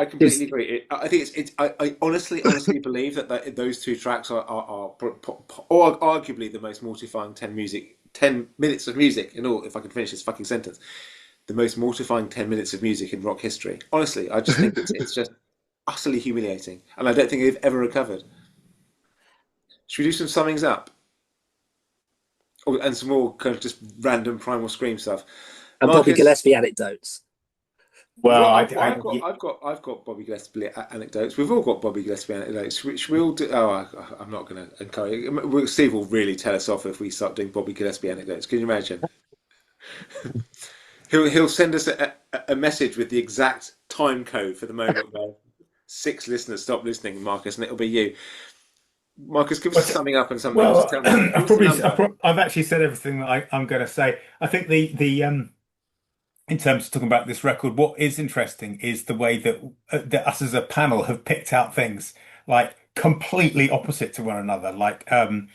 A: completely agree. I think I honestly believe that those two tracks are arguably the most mortifying 10 minutes of music in all. If I can finish this fucking sentence, the most mortifying 10 minutes of music in rock history. Honestly, I just think it's just utterly humiliating, and I don't think they've ever recovered. Should we do some summings up? And some more kind of just random Primal Scream stuff.
C: And Bobby Gillespie anecdotes.
A: Well, I've got Bobby Gillespie anecdotes. We've all got Bobby Gillespie anecdotes, which we'll do. Oh, I'm not going to encourage. Steve will really tell us off if we start doing Bobby Gillespie anecdotes. Can you imagine? He'll send us a message with the exact time code for the moment where 6 listeners stop listening, Marcus, and it'll be you. Marcus, give us something up and something.
E: Well, I've actually said everything that I'm going to say. I think in terms of talking about this record, what is interesting is the way that us as a panel have picked out things like completely opposite to one another. Like on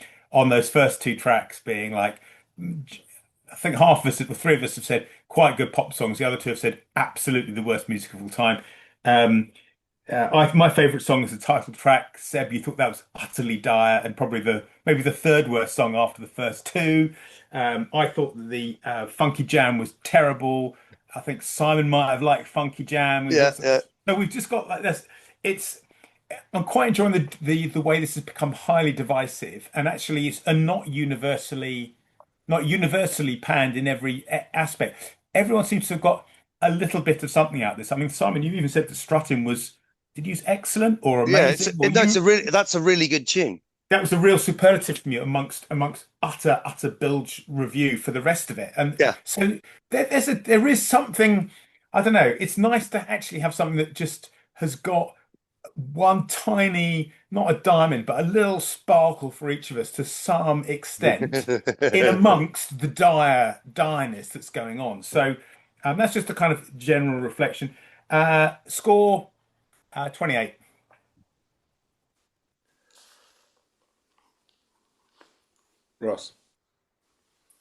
E: those first 2 tracks being like, I think half of us, the 3 of us have said quite good pop songs. The other 2 have said absolutely the worst music of all time. My favourite song is the title track. Seb, you thought that was utterly dire and probably maybe the 3rd worst song after the first 2. I thought the Funky Jam was terrible. I think Simon might have liked Funky Jam. So we've just got like this. I'm quite enjoying the way this has become highly divisive, and actually it's not universally panned in every aspect. Everyone seems to have got a little bit of something out of this. I mean, Simon, you even said that Strutting was. Did you use excellent or amazing?
D: Yeah, that's a really good tune.
E: That was a real superlative from you amongst utter bilge review for the rest of it. And so there is something, I don't know, it's nice to actually have something that just has got one tiny, not a diamond, but a little sparkle for each of us to some extent in amongst the direness that's going on. So that's just a kind of general reflection. Score 28.
A: Ross.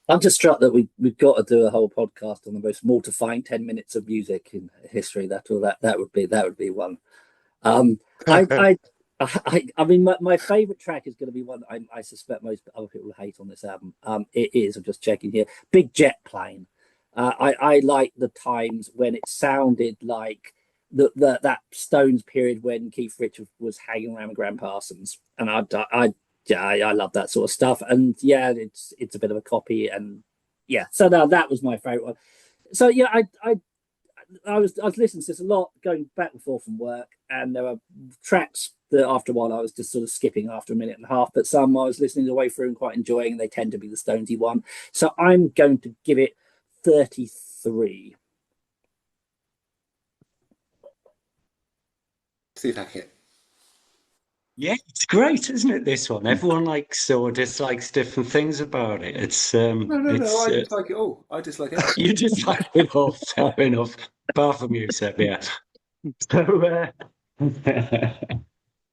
C: I'm just struck that we've got to do a whole podcast on the most mortifying 10 minutes of music in history. That would be one. I mean, my favourite track is going to be one I suspect most other people hate on this album. It is. I'm just checking here. Big Jet Plane. I like the times when it sounded like that Stones period when Keith Richards was hanging around with Graham Parsons, and I love that sort of stuff. And yeah, it's a bit of a copy, and yeah. So now that was my favourite one. So yeah, I was listening to this a lot, going back and forth from work, and there were tracks that after a while I was just sort of skipping after a minute and a half, but some I was listening the way through and quite enjoying, and they tend to be the Stonesy one. So I'm going to give it 33.
A: Steve Hackett.
B: Yeah, it's great, isn't it? This one, everyone likes or dislikes different things about it. It's
A: no, I dislike it all. I dislike it.
B: You dislike it all, fair enough. Apart from you, Seb, yeah. So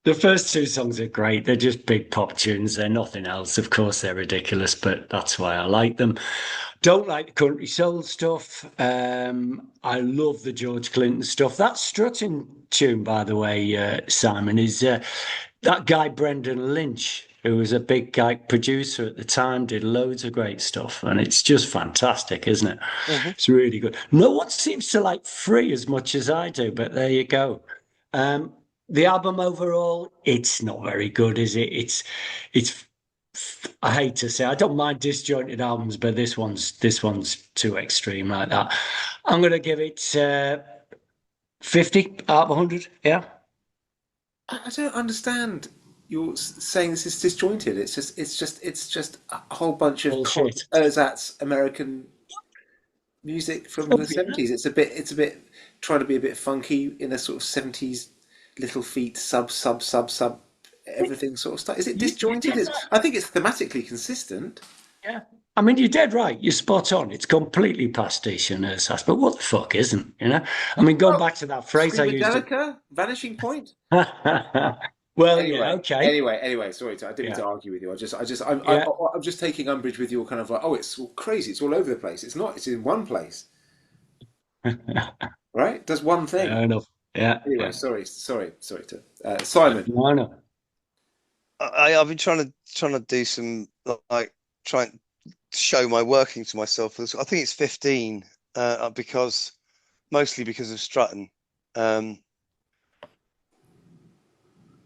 B: the first 2 songs are great. They're just big pop tunes. They're nothing else. Of course, they're ridiculous, but that's why I like them. Don't like the country soul stuff. I love the George Clinton stuff. That Strutting tune, by the way, Simon, is that guy Brendan Lynch, who was a big guy producer at the time, did loads of great stuff, and it's just fantastic, isn't it? Mm-hmm. It's really good. No one seems to like Free as much as I do, but there you go. The album overall, it's not very good, is it? It's. I hate to say, I don't mind disjointed albums, but this one's too extreme like that. I'm going to give it 50 out of 100. Yeah.
A: I don't understand. You're saying this is disjointed. It's just a whole bunch of
B: Bullshit.
A: ersatz American music from the '70s. It's a bit trying to be a bit funky in a sort of '70s Little Feet sub everything sort of stuff. Is it
B: You
A: disjointed?
B: did
A: It's,
B: right.
A: I think it's thematically consistent.
B: Yeah. I mean, you're dead right. You're spot on. It's completely pastiche and ersatz, but what the fuck isn't, you know? I mean, going
A: Well,
B: back to that phrase I used to.
A: Screamadelica, Vanishing Point.
B: Well, yeah,
A: Anyway,
B: okay.
A: Sorry, I didn't mean
B: Yeah.
A: to argue with you.
B: Yeah.
A: I'm just taking umbrage with your kind of like, oh, it's all crazy. It's all over the place. It's not. It's in one place, right? It does one thing.
B: Fair enough. Yeah.
A: Anyway,
B: Yeah.
A: sorry to Simon.
B: No, no.
D: I've been trying to do some like trying to show my working to myself. I think it's 15 because mostly because of strutting.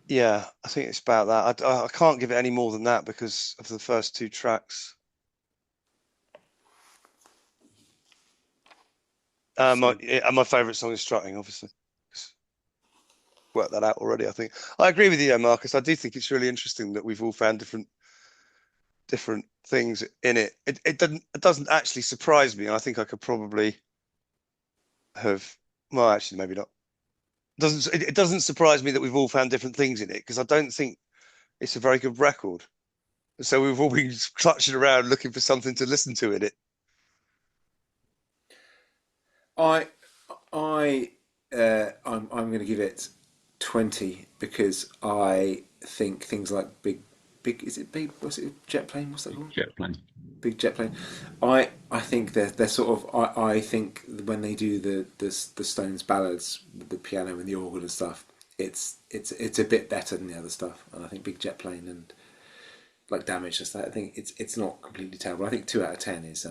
D: Yeah, I think it's about that. I can't give it any more than that because of the first two tracks. My favorite song is Strutting, obviously. Worked that out already, I think. I agree with you, though, Marcus. I do think it's really interesting that we've all found different things in it. It doesn't actually surprise me. I think I could probably have. Well, actually, maybe not. It doesn't surprise me that we've all found different things in it because I don't think it's a very good record. So we've all been clutching around looking for something to listen to in it.
A: I I'm going to give it 20 because I think things like big is it big what's it jet plane what's that called
B: Jet plane.
A: big jet plane. I think they're sort of I think when they do the Stones ballads with the piano and the organ and stuff, it's a bit better than the other stuff. And I think Big Jet Plane and like Damage and stuff, I think it's not completely terrible. I think 2 out of 10 is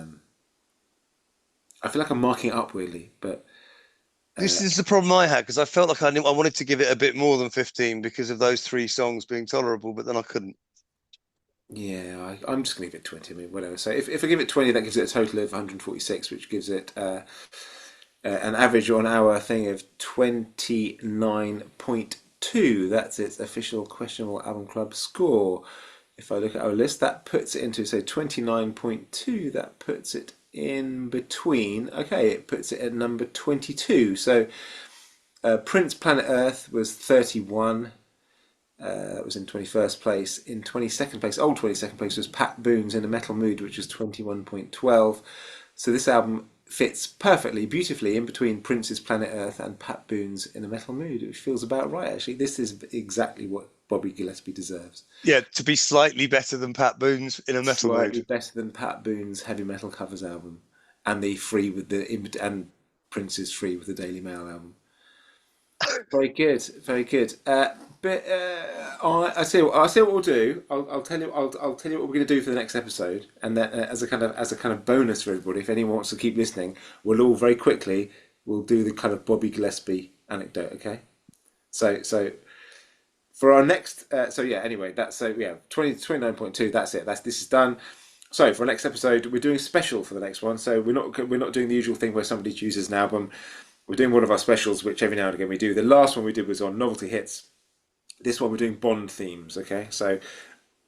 A: I feel like I'm marking it up weirdly, but
D: This is the problem I had because I felt like I wanted to give it a bit more than 15 because of those three songs being tolerable, but then I couldn't.
A: yeah, I'm just going to give it 20. I mean, whatever. So if I give it 20, that gives it a total of 146, which gives it an average on our thing of 29.2. That's its official Questionable Album Club score. If I look at our list, that puts it into, say, 29.2. That puts it in between. Okay, it puts it at number 22. So Prince Planet Earth was 31. That was in 21st place. In 22nd place, old 22nd place, was Pat Boone's In a Metal Mood, which was 21.12. So this album fits perfectly, beautifully in between Prince's Planet Earth and Pat Boone's In a Metal Mood, which feels about right, actually. This is exactly what Bobby Gillespie deserves.
D: Yeah, to be slightly better than Pat Boone's In a Metal
A: Slightly
D: Mood.
A: better than Pat Boone's Heavy Metal Covers album, and the Free with the and Prince's Free with the Daily Mail album. Very good, very good. I see. I see what we'll do. I'll tell you. I'll tell you what we're going to do for the next episode, and that as a kind of bonus for everybody, if anyone wants to keep listening, we'll all very quickly we'll do the kind of Bobby Gillespie anecdote. Okay. So for our next. So yeah. Anyway, that's so yeah. 29.2. That's it. This is done. So for our next episode, we're doing special for the next one. So we're not doing the usual thing where somebody chooses an album. We're doing one of our specials, which every now and again we do. The last one we did was on novelty hits. This one we're doing Bond themes. Okay, so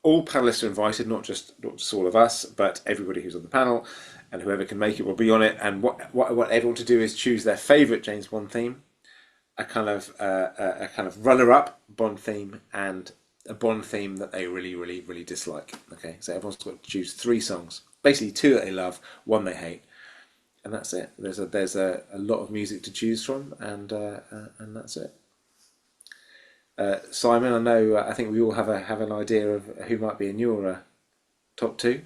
A: all panelists are invited, not just all of us, but everybody who's on the panel, and whoever can make it will be on it. And what I want everyone to do is choose their favourite James Bond theme, a kind of runner-up Bond theme, and a Bond theme that they really dislike. Okay, so everyone's got to choose 3 songs, basically 2 that they love, 1 they hate. And that's it. There's a lot of music to choose from, and that's it. Simon, I know. I think we all have an idea of who might be in your top 2.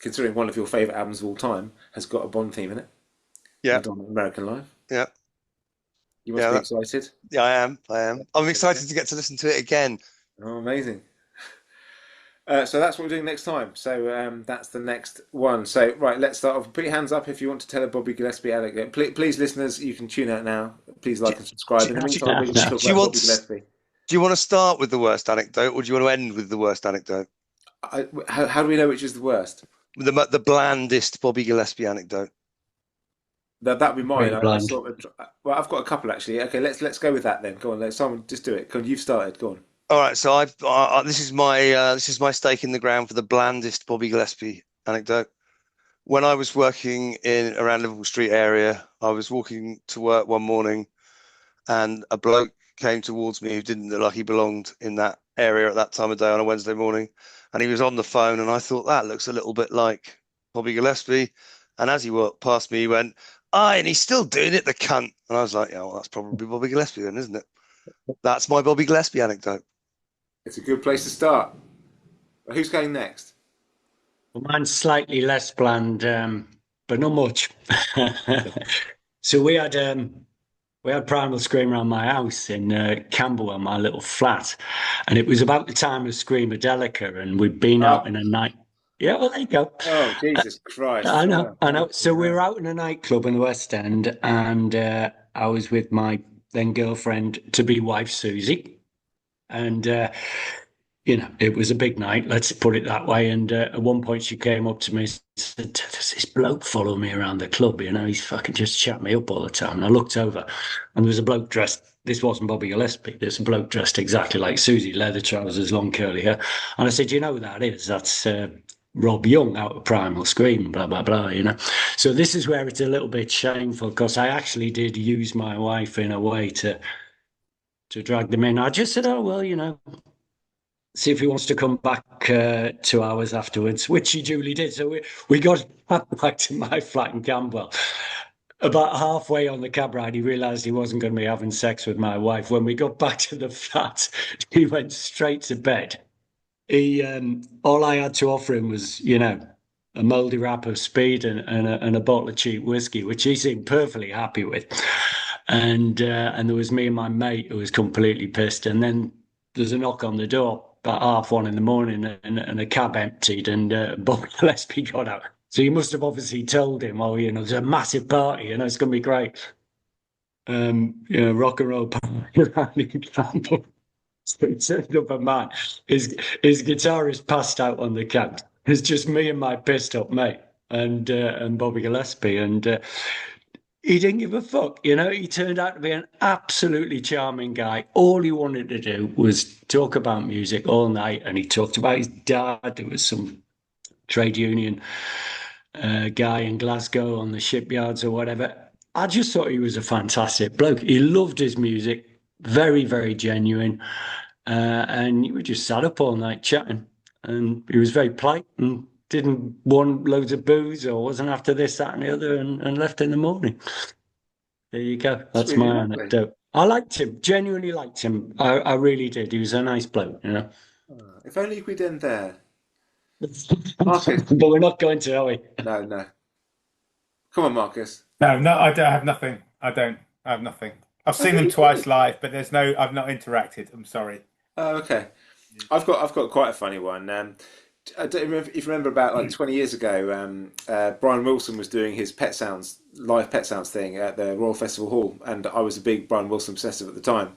A: Considering one of your favourite albums of all time has got a Bond theme in it.
D: Yeah.
A: American Life.
D: Yeah.
A: You must be excited.
D: Yeah, I am. I'm excited to get to listen to it again.
A: Oh, amazing. So that's what we're doing next time. So that's the next one. So right, let's start off. Put your hands up if you want to tell a Bobby Gillespie anecdote. Please, listeners, you can tune out now. Please like and subscribe. In the meantime, we're going to talk about Bobby Gillespie.
D: Do you want to start with the worst anecdote, or do you want to end with the worst anecdote?
A: How do we know which is the worst?
D: The blandest Bobby Gillespie anecdote.
A: That'd be mine.
B: Pretty
A: I
B: blind.
A: sort of. Well, I've got a couple actually. Okay, let's go with that then. Go on, let someone just do it. Go on, you've started. Go on.
D: All right, so this is my stake in the ground for the blandest Bobby Gillespie anecdote. When I was working in around Liverpool Street area, I was walking to work one morning, and a bloke came towards me who didn't look like he belonged in that area at that time of day on a Wednesday morning, and he was on the phone, and I thought that looks a little bit like Bobby Gillespie. And as he walked past me, he went, "Aye, and he's still doing it, the cunt." And I was like, "Yeah, well, that's probably Bobby Gillespie then, isn't it?" That's my Bobby Gillespie anecdote.
A: It's a good place to start. Who's going next?
B: Well, mine's slightly less bland, but not much. So we had Primal Scream around my house in Camberwell, my little flat, and it was about the time of Screamadelica, and we'd been out in a night. Yeah, well, there you go.
A: Oh, Jesus Christ!
B: I know,
A: Oh,
B: I know. So we
A: yeah.
B: were out in a nightclub in the West End, and I was with my then girlfriend to be wife, Susie, and it was a big night, let's put it that way. And at one point, she came up to me and said, "Does this bloke follow me around the club? He's fucking just chat me up all the time." And I looked over, and there was a bloke dressed. This wasn't Bobby Gillespie. There's a bloke dressed exactly like Susie, leather trousers, long curly hair. And I said, "You know who that is? That's Rob Young out of Primal Scream, blah, blah, blah, So this is where it's a little bit shameful, because I actually did use my wife in a way to drag them in. I just said, "Oh, well, see if he wants to come back 2 hours afterwards," which he duly did. So we got back to my flat in Camberwell. About halfway on the cab ride, he realised he wasn't going to be having sex with my wife. When we got back to the flat, he went straight to bed. He all I had to offer him was, a mouldy wrap of speed and a bottle of cheap whiskey, which he seemed perfectly happy with. And there was me and my mate who was completely pissed. And then there's a knock on the door about 1:30 in the morning, and a cab emptied, and Bob Gillespie got out. So he must have obviously told him, "Oh, there's a massive party, it's going to be great." Rock and roll party around in Camberwell. So he turned up a man. His guitarist passed out on the couch. It's just me and my pissed up mate and Bobby Gillespie, and he didn't give a fuck. He turned out to be an absolutely charming guy. All he wanted to do was talk about music all night, and he talked about his dad. There was some trade union guy in Glasgow on the shipyards or whatever. I just thought he was a fantastic bloke. He loved his music, very, very genuine. And we just sat up all night chatting. And he was very polite and didn't want loads of booze or wasn't after this, that, and the other, and left in the morning. There you go. That's
A: really
B: my
A: lovely.
B: anecdote. I liked him, genuinely liked him. I really did. He was a nice bloke,
A: If only we'd end there. Marcus.
B: But we're not going to, are we?
A: No. Come on, Marcus.
E: No, I don't have nothing. I have nothing. I've seen them twice live, but I've not interacted. I'm sorry.
A: Oh, okay. I've got quite a funny one. I don't remember if you remember about like 20 years ago. Brian Wilson was doing his live Pet Sounds thing at the Royal Festival Hall, and I was a big Brian Wilson obsessive at the time.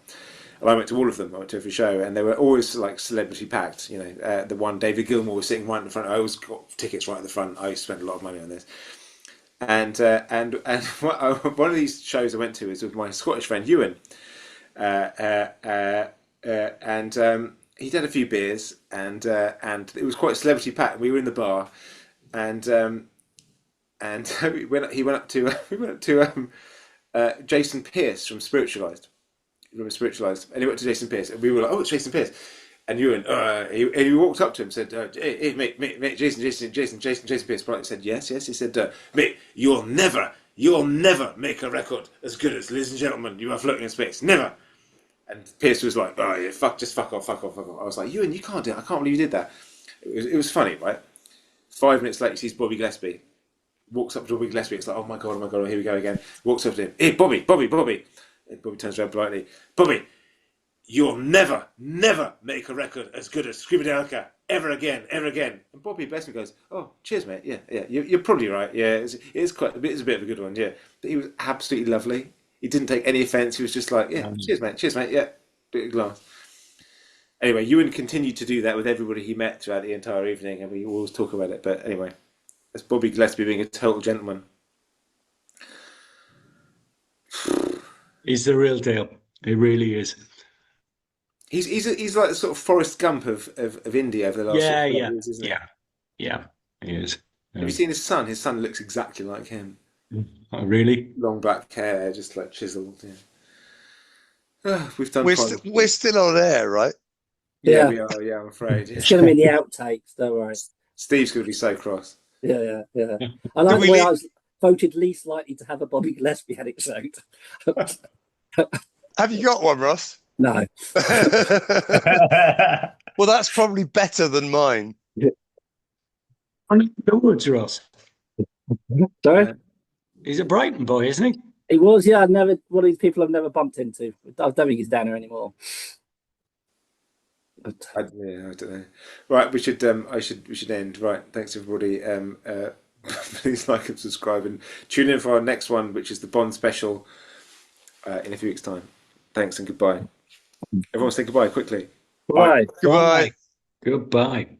A: And I went to all of them. I went to every show, and they were always like celebrity packed. The one David Gilmour was sitting right in the front. I always got tickets right at the front. I used to spend a lot of money on this. And one of these shows I went to was with my Scottish friend Ewan, and he'd had a few beers, and it was quite celebrity packed. We were in the bar, and he went up to Jason Pierce from Spiritualized. Remember Spiritualized? And he went to Jason Pierce, and we were like, "Oh, it's Jason Pierce." And Ewan, he walked up to him and said, "Hey, mate, Jason Pierce." Politely said, "Yes." He said, "Mate, you'll never make a record as good as Ladies and Gentlemen, You Are Floating in Space. Never." And Pierce was like, "Oh, yeah, just fuck off." I was like, "Ewan, you can't do it. I can't believe you did that." It was funny, right? 5 minutes later, he sees Bobby Gillespie. Walks up to Bobby Gillespie. It's like, oh my god, here we go again. Walks up to him. "Hey, Bobby." And Bobby turns around politely. "Bobby, you'll never make a record as good as Screamadelica ever again. And Bobby bless him goes, "Oh, cheers, mate. Yeah, you're probably right. Yeah, it's a bit of a good one. Yeah." But he was absolutely lovely. He didn't take any offence. He was just like, "Yeah, cheers, mate. Yeah, bit of glass." Anyway, Ewan continued to do that with everybody he met throughout the entire evening, and we always talk about it. But anyway, that's Bobby Gillespie being a total gentleman.
B: He's the real deal. He really is.
A: He's like the sort of Forrest Gump of India over the last
B: Yeah,
A: sort of 30
B: yeah,
A: years, isn't he?
B: yeah. He is.
A: Have you seen his son? His son looks exactly like him.
B: Oh, really?
A: Long black hair, just like chiseled. Yeah. We've done.
D: We're still on air, right?
A: Yeah, we are. Yeah, I'm afraid.
C: It's going to be in the outtakes. Don't worry.
A: Steve's going to be so cross.
C: Yeah. I like the way I was voted least likely to have a Bobby Gillespie anecdote.
D: Have you got one, Ross?
C: No.
D: Well, that's probably better than mine.
B: The woods, Ross.
C: Sorry?
B: He's a Brighton boy, isn't he?
C: He was, yeah. One of these people I've never bumped into. I don't think he's down here anymore. But
A: I don't know. Right, we should end. Right, thanks everybody. Please like and subscribe and tune in for our next one, which is the Bond special in a few weeks' time. Thanks and goodbye. Everyone say goodbye quickly.
C: bye.
D: Goodbye.
B: Goodbye.